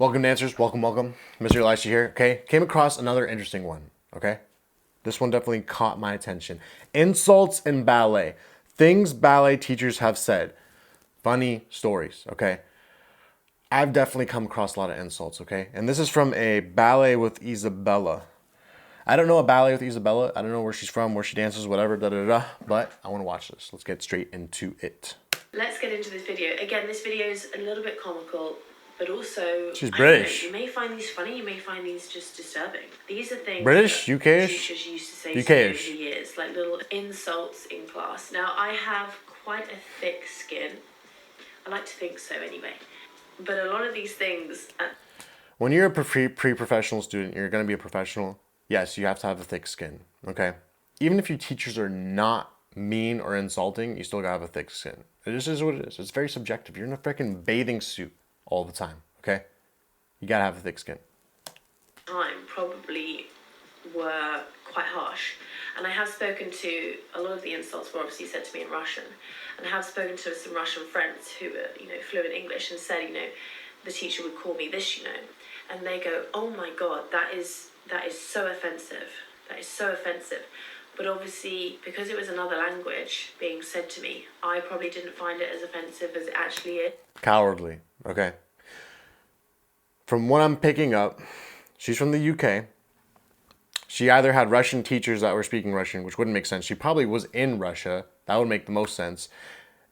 Welcome, dancers. Welcome. Mr. Elisha here. Okay, came across another interesting one. Okay, this one definitely caught my attention. Insults in ballet. Things ballet teachers have said. Funny stories. Okay, I've definitely come across a lot of insults. Okay, and this is from a ballet with Isabella. I don't know a ballet with Isabella. I don't know where she's from, where she dances, whatever. But I want to watch this. Let's get straight into it. Let's get into this video. Again, this video is a little bit comical, but also, She's I don't know, British. you may find these funny, you may find these just disturbing. These are things British, that UK-ish? teachers used to say to me UK-ish. over the years, like little insults in class. Now, I have quite a thick skin. I like to think so anyway. But a lot of these things... When you're a pre-professional student, you're going to be a professional. Yes, you have to have a thick skin, okay? Even if your teachers are not mean or insulting, you still got to have a thick skin. It just is what it is. It's very subjective. You're in a freaking bathing suit all the time, okay? You got to have a thick skin. time probably were quite harsh. And I have spoken to a lot of the insults were obviously said to me in Russian. And I have spoken to some Russian friends who were, fluent English and said, the teacher would call me this, and they go, oh my God, that is so offensive. That is so offensive. But obviously, because it was another language being said to me, I probably didn't find it as offensive as it actually is. Cowardly, okay? From what I'm picking up, she's from the UK. She either had Russian teachers that were speaking Russian, which wouldn't make sense. She probably was in Russia. That would make the most sense.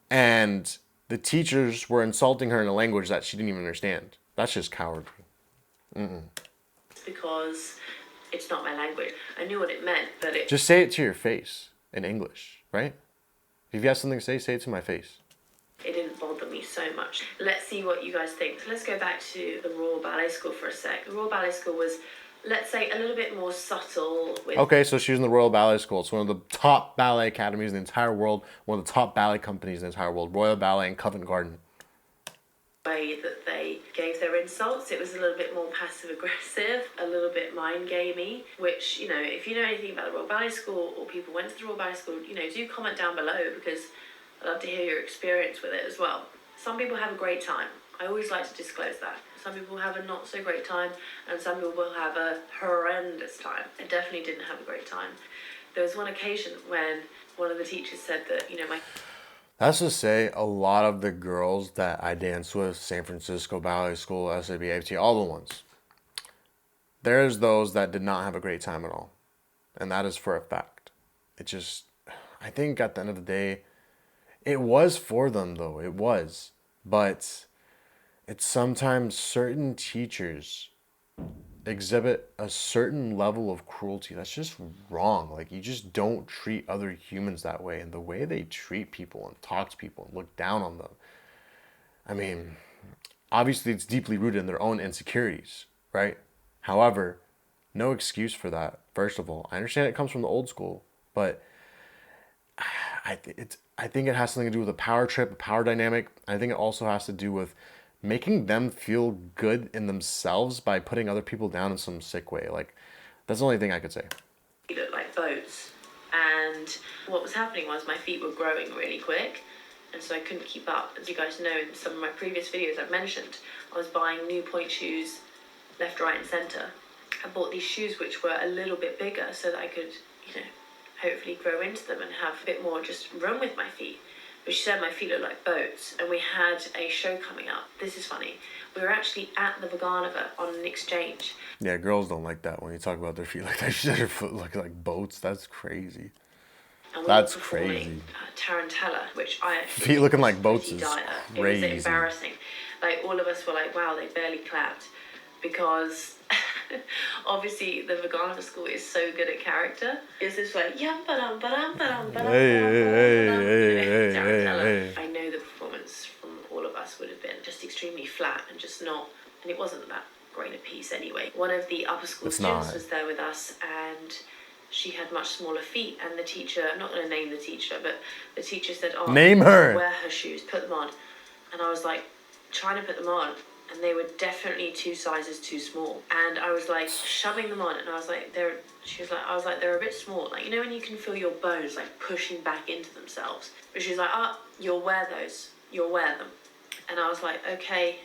And the teachers were insulting her in a language that she didn't even understand. That's just cowardly. Because it's not my language. I knew what it meant, but it... Just say it to your face in English, right? If you have something to say it to my face. It didn't bother me so much. Let's see what you guys think. So let's go back to the Royal Ballet School for a sec. The Royal Ballet School was, let's say, a little bit more subtle with... Okay, so she was in the Royal Ballet School. It's one of the top ballet academies in the entire world. One of the top ballet companies in the entire world. Royal Ballet in Covent Garden. Way that they gave their insults. It was a little bit more passive aggressive, a little bit mind gamey, which, if you know anything about the Royal Ballet School or people went to the Royal Ballet School, do comment down below because I'd love to hear your experience with it as well. Some people have a great time. I always like to disclose that. Some people have a not so great time and some people will have a horrendous time. I definitely didn't have a great time. There was one occasion when one of the teachers said that, my... That's to say, a lot of the girls that I dance with, San Francisco Ballet School, SAB, all the ones, there's those that did not have a great time at all. And that is for a fact. I think at the end of the day, it was for them though, it was. But it's sometimes certain teachers exhibit a certain level of cruelty that's just wrong. Like, you just don't treat other humans that way. And the way they treat people and talk to people and look down on them, I mean, obviously it's deeply rooted in their own insecurities, right? However, no excuse for that. First of all, I understand it comes from the old school, but I think it has something to do with a power trip, a power dynamic. I think it also has to do with making them feel good in themselves by putting other people down in some sick way. Like, that's the only thing I could say. They looked like boats. And what was happening was my feet were growing really quick. And so I couldn't keep up. As you guys know, in some of my previous videos I've mentioned, I was buying new point shoes left, right and centre. I bought these shoes which were a little bit bigger so that I could, hopefully grow into them and have a bit more just room with my feet. But she said my feet look like boats, and we had a show coming up. This is funny. We were actually at the Vaganova on an exchange. Yeah, girls don't like that when you talk about their feet like that. She said her foot look like boats. That's crazy. And we That's were crazy. Tarantella, which I actually feet looking like boats is crazy. It was crazy. embarrassing. Like, all of us were like, wow, they barely clapped. Because obviously the Vaganova school is so good at character. It's just like, yum ba-dum ba-dum ba-dum ba-dum. Hey. I know the performance from all of us would have been just extremely flat and just not, and it wasn't that great a piece anyway. One of the upper school students was there with us, and she had much smaller feet, and the teacher, I'm not going to name the teacher, but the teacher said, oh, name her. Wear her shoes, put them on. And I was like, trying to put them on, and they were definitely 2 sizes too small. And I was like shoving them on, and I was like, they're a bit small. Like, when you can feel your bones like pushing back into themselves. But she's like, you'll wear those. You'll wear them. And I was like, okay,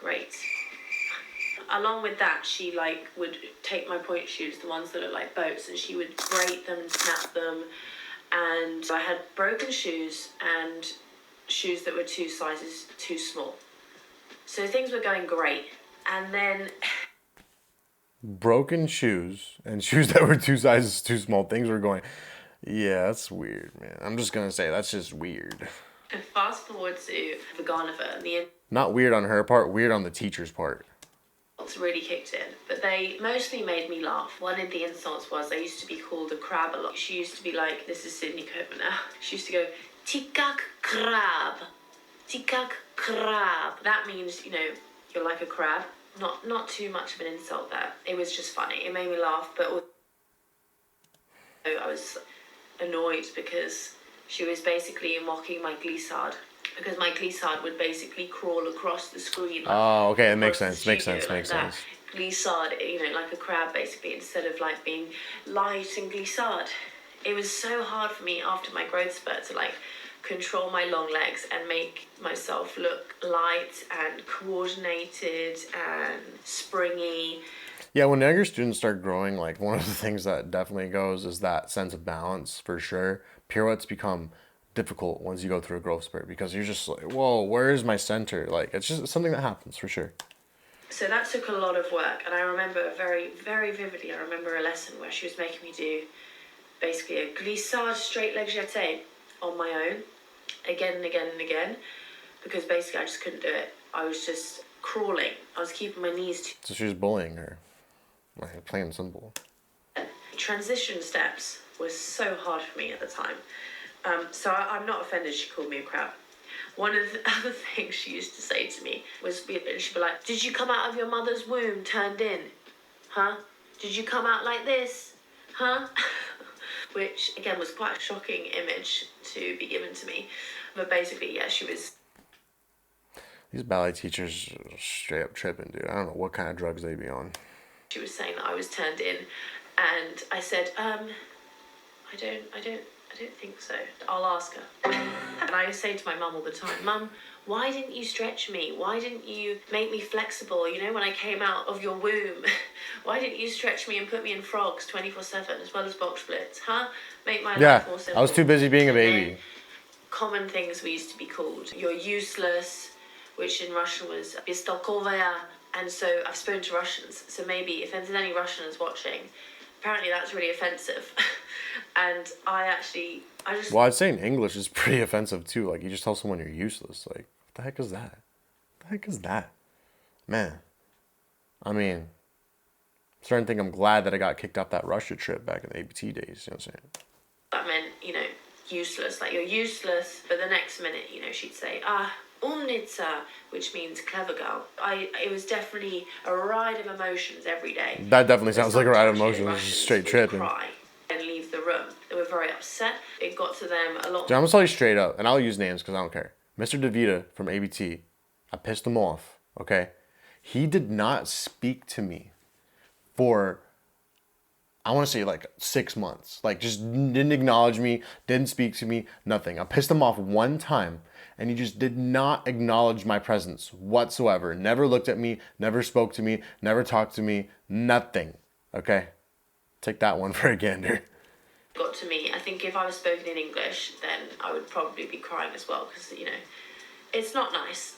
great. Along with that, she like would take my point shoes, the ones that look like boats, and she would break them and snap them. And I had broken shoes and shoes that were 2 sizes too small. So things were going great. And then Broken shoes and shoes that were 2 sizes too small. Things were going, yeah, that's weird, man. I'm just gonna say that's just weird. fast forward to the Garniver, and the Not weird on her part, weird on the teacher's part. insults really kicked in. But they mostly made me laugh. One of the insults was I used to be called a crab a lot. She used to be like, this is Sydney Copeman now. She used to go, tikak crab. Tikak crab. That means, you know, you're like a crab. Not too much of an insult there. It was just funny. It made me laugh, but also I was annoyed because she was basically mocking my glissade. Because my glissade would basically crawl across the screen. Oh, okay, it makes across sense, the makes studio sense, like makes that. sense. Glissade, you know, like a crab basically, instead of like being light and glissade. It was so hard for me after my growth spurt to like control my long legs and make myself look light and coordinated and springy. Yeah, when younger students start growing, like one of the things that definitely goes is that sense of balance for sure. Pirouettes become difficult once you go through a growth spurt because you're just like, whoa, where is my center? Like it's just something that happens for sure. So that took a lot of work, and I remember very, very vividly, I remember a lesson where she was making me do basically a glissade straight leg jeté on my own, again and again and again, because basically I just couldn't do it. I was just crawling. I was keeping my knees So she was bullying her, like plain and simple. Transition steps was so hard for me at the time. So I'm not offended she called me a crab. One of the other things she used to say to me was, she'd be like, did you come out of your mother's womb turned in? Huh? Did you come out like this? Huh? Which, again, was quite a shocking image to be given to me. But basically, yeah, she was... These ballet teachers are straight up tripping, dude. I don't know what kind of drugs they be on. She was saying that I was turned in, and I said, I don't think so. I'll ask her. And I say to my mum all the time, Mum, why didn't you stretch me? Why didn't you make me flexible? You know, when I came out of your womb, why didn't you stretch me and put me in frogs 24/7 as well as box splits? Huh? Make my life more simple. I was too busy being a And then baby. common things we used to be called. You're useless, which in Russian was bестolkovaya. And so I've spoken to Russians, so maybe if there's any Russians watching, apparently that's really offensive. And I just... Well, I'd say in English it's pretty offensive too. Like you just tell someone you're useless. Like, what the heck is that? What the heck is that? Man. I mean, I'm starting to think I'm glad that I got kicked off that Russia trip back in the ABT days, you know what I'm saying? That meant, you know, useless, like you're useless, but the next minute, you know, she'd say, umnitsa, which means clever girl. It was definitely a ride of emotions every day. That definitely sounds like a ride of Sometimes, you know, emotions. Russians Straight would tripping. cry and leave the room. They were very upset. It got to them a lot. Dude, I'm gonna tell you straight up, and I'll use names because I don't care. Mr. DeVita from ABT, I pissed him off, okay? He did not speak to me for, I want to say like 6 months. Like just didn't acknowledge me, didn't speak to me, nothing. I pissed him off one time, and he just did not acknowledge my presence whatsoever. Never looked at me, never spoke to me, never talked to me, nothing, okay? Take that one for a gander. Got to me, I think if I was spoken in English, then I would probably be crying as well, because, you know, it's not nice.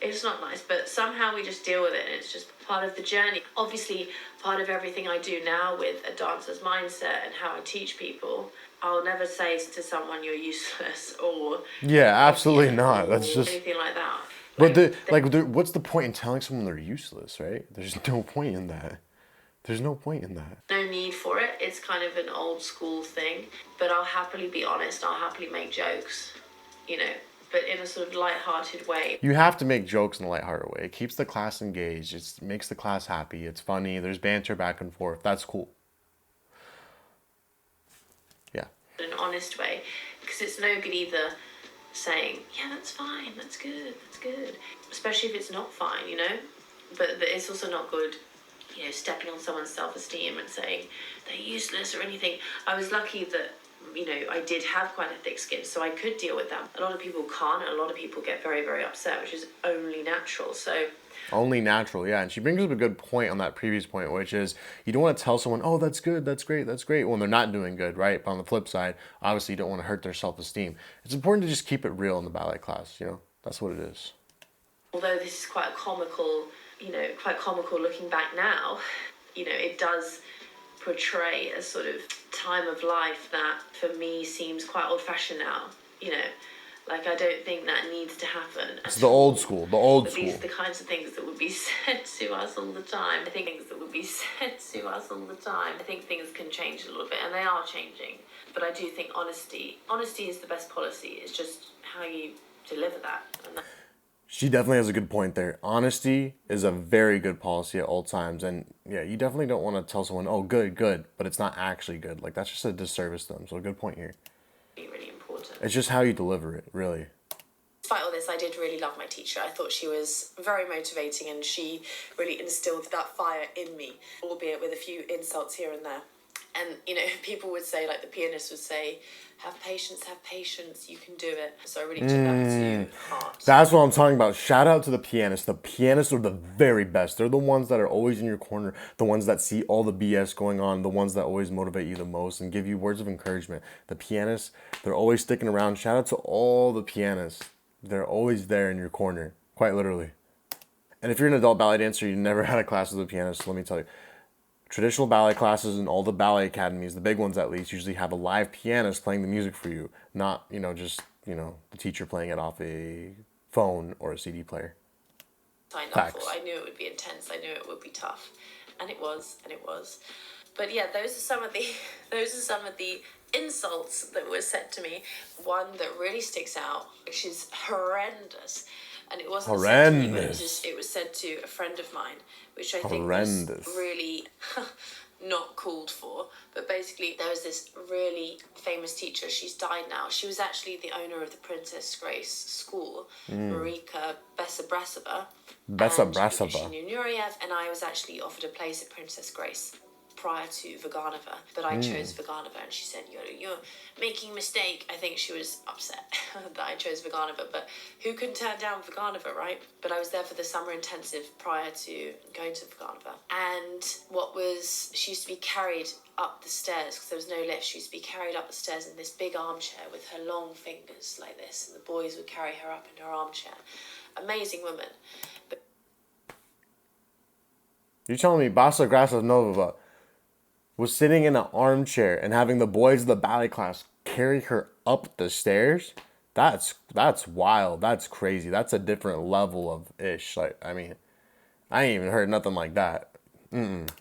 It's not nice, but somehow we just deal with it, and it's just part of the journey. Obviously, part of everything I do now with a dancer's mindset and how I teach people, I'll never say to someone you're useless or... Yeah, absolutely not. That's just... anything like that. But what's the point in telling someone they're useless, right? There's no point in that. There's no point in that. No need for it. It's kind of an old school thing. But I'll happily be honest. I'll happily make jokes, you know, but in a sort of light-hearted way. You have to make jokes in a lighthearted way. It keeps the class engaged. It makes the class happy. It's funny. There's banter back and forth. That's cool. Yeah. In an honest way. Because it's no good either saying, yeah, that's fine, that's good, especially if it's not fine, you know. But it's also not good, you know, stepping on someone's self-esteem and saying they're useless or anything. I was lucky that you know, I did have quite a thick skin, so I could deal with them. A lot of people can't, and a lot of people get very, very upset, which is only natural. So Only natural, yeah. And she brings up a good point on that previous point, which is you don't want to tell someone, oh, that's good, that's great, when they're not doing good, right? But on the flip side, obviously you don't want to hurt their self-esteem. It's important to just keep it real in the ballet class, you know? That's what it is. although this is quite a comical, you know, quite comical looking back now, you know, it does portray a sort of time of life that for me seems quite old-fashioned now, you know. Like, I don't think that needs to happen It's at the all. old school, the old But school. these are the kinds of things that would be said to us all the time. I think things that would be said to us all the time. I think things can change a little bit, and they are changing. But I do think honesty is the best policy. It's just how you deliver that. She definitely has a good point there. Honesty is a very good policy at all times. And yeah, you definitely don't want to tell someone, oh, good, good, but it's not actually good. Like, that's just a disservice to them. So, a good point here. Really important. It's just how you deliver it, really. Despite all this, I did really love my teacher. I thought she was very motivating, and she really instilled that fire in me, albeit with a few insults here and there. And, you know, people would say, like the pianist would say, have patience, you can do it. So I really took that to heart. That's what I'm talking about. Shout out to the pianists. The pianists are the very best. They're the ones that are always in your corner, the ones that see all the BS going on, the ones that always motivate you the most and give you words of encouragement. The pianists, they're always sticking around. Shout out to all the pianists. They're always there in your corner, quite literally. And if you're an adult ballet dancer, you never had a class with a pianist, let me tell you. Traditional ballet classes and all the ballet academies, the big ones at least, usually have a live pianist playing the music for you, not, just, the teacher playing it off a phone or a CD player. Signed up for. I knew it would be intense. I knew it would be tough, and it was. But yeah, those are some of the insults that were said to me. One that really sticks out, which is horrendous. And it wasn't horrendous. Said to me, it was said to a friend of mine, which I think was really not called for. But basically, there was this really famous teacher. She's died now. She was actually the owner of the Princess Grace School, Marika Besabrasova. She knew Nureyev, and I was actually offered a place at Princess Grace prior to Vaganova, but I chose Vaganova, and she said, you're making a mistake. I think she was upset that I chose Vaganova, but who can turn down Vaganova, right? But I was there for the summer intensive prior to going to Vaganova, and she used to be carried up the stairs, because there was no lift. She used to be carried up the stairs in this big armchair with her long fingers like this, and the boys would carry her up in her armchair. Amazing woman. But you're telling me Basa Grasovnova was sitting in an armchair and having the boys of the ballet class carry her up the stairs? That's wild. That's crazy. That's a different level of ish. Like, I mean, I ain't even heard nothing like that.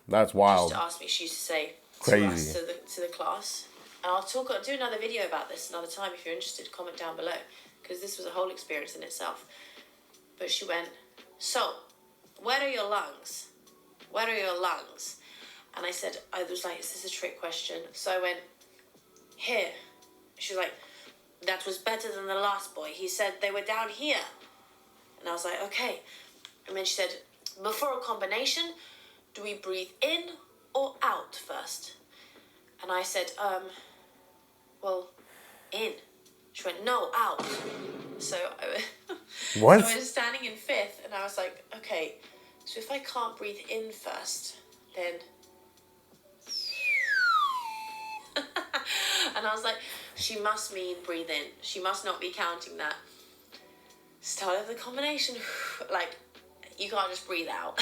That's wild. She used to ask me, she used to say crazy to the class, and I'll do another video about this another time if you're interested. Comment down below, because this was a whole experience in itself. But she went, so, where are your lungs? Where are your lungs? And I said, I was like, is this a trick question? So I went, here. She was like, that was better than the last boy. He said they were down here. And I was like, okay. And then she said, before a combination, do we breathe in or out first? And I said, well, in. She went, no, out. So what? So I was standing in fifth, and I was like, okay, so if I can't breathe in first, then... And I was like, she must mean breathe in. She must not be counting that. Start of the combination. Like, you can't just breathe out.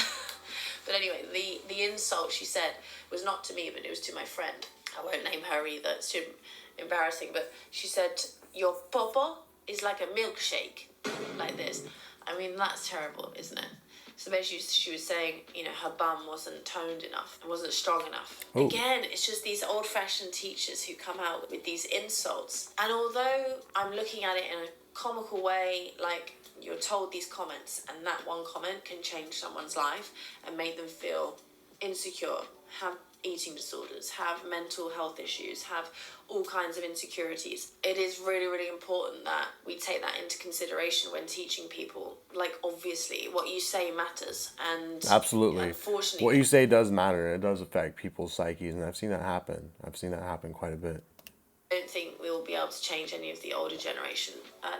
But anyway, the insult she said was not to me, but it was to my friend. I won't name her either. It's too embarrassing. But she said, your popo is like a milkshake. Like this. I mean, that's terrible, isn't it? So basically, she was saying, her bum wasn't toned enough, and wasn't strong enough. Ooh. Again, it's just these old-fashioned teachers who come out with these insults. And although I'm looking at it in a comical way, like, you're told these comments, and that one comment can change someone's life and make them feel insecure, have eating disorders, have mental health issues, have all kinds of insecurities. It is really, really important that we take that into consideration when teaching people. Like, obviously, what you say matters. And absolutely, unfortunately, what you say does matter. It does affect people's psyches, and I've seen that happen. I've seen that happen quite a bit. Don't don't think we'll be able to change any of the older generation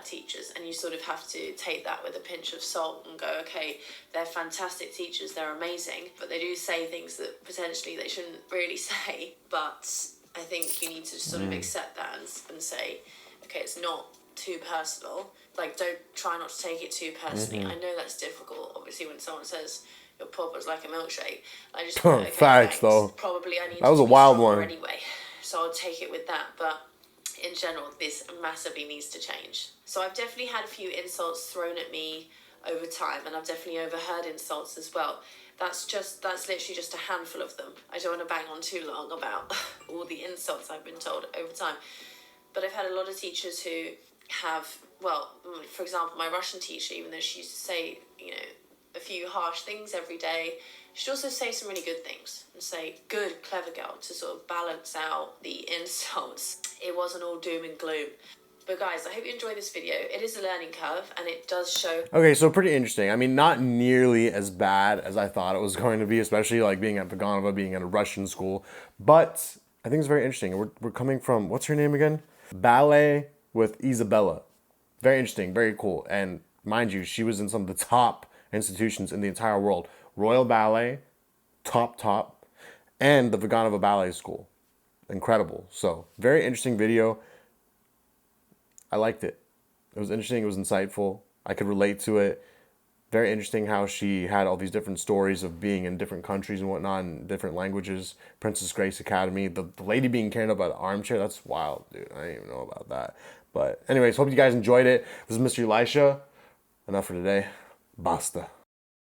teachers, and you sort of have to take that with a pinch of salt and go, okay, they're fantastic teachers, they're amazing, but they do say things that potentially they shouldn't really say. But I think you need to sort of accept that and say, okay, it's not too personal. Like, don't try not to take it too personally. I know that's difficult, obviously, when someone says your pop is like a milkshake. I just go, okay, Facts, thanks. though. Probably I need That was to a be wild stronger one. anyway. So I'll take it with that. But in general, this massively needs to change. So I've definitely had a few insults thrown at me over time, and I've definitely overheard insults as well. That's literally just a handful of them. I don't want to bang on too long about all the insults I've been told over time. But I've had a lot of teachers who have, well, for example, my Russian teacher, even though she used to say, a few harsh things every day, she'd also say some really good things and say, good, clever girl, to sort of balance out the insults. It wasn't all doom and gloom. But guys, I hope you enjoyed this video. It is a learning curve, and it does show... Okay, so pretty interesting. I mean, not nearly as bad as I thought it was going to be, especially like being at Vaganova, being at a Russian school. But I think it's very interesting. We're coming from, what's her name again? Ballet with Isabella. Very interesting, very cool. And mind you, she was in some of the top institutions in the entire world. Royal Ballet, top, and the Vaganova Ballet School. Incredible. So, very interesting video. I liked it. It was interesting. It was insightful. I could relate to it. Very interesting how she had all these different stories of being in different countries and whatnot, and different languages. Princess Grace Academy. The lady being carried up by the armchair. That's wild, dude. I didn't even know about that. But anyways, hope you guys enjoyed it. This is Mr. Elisha. Enough for today. Basta.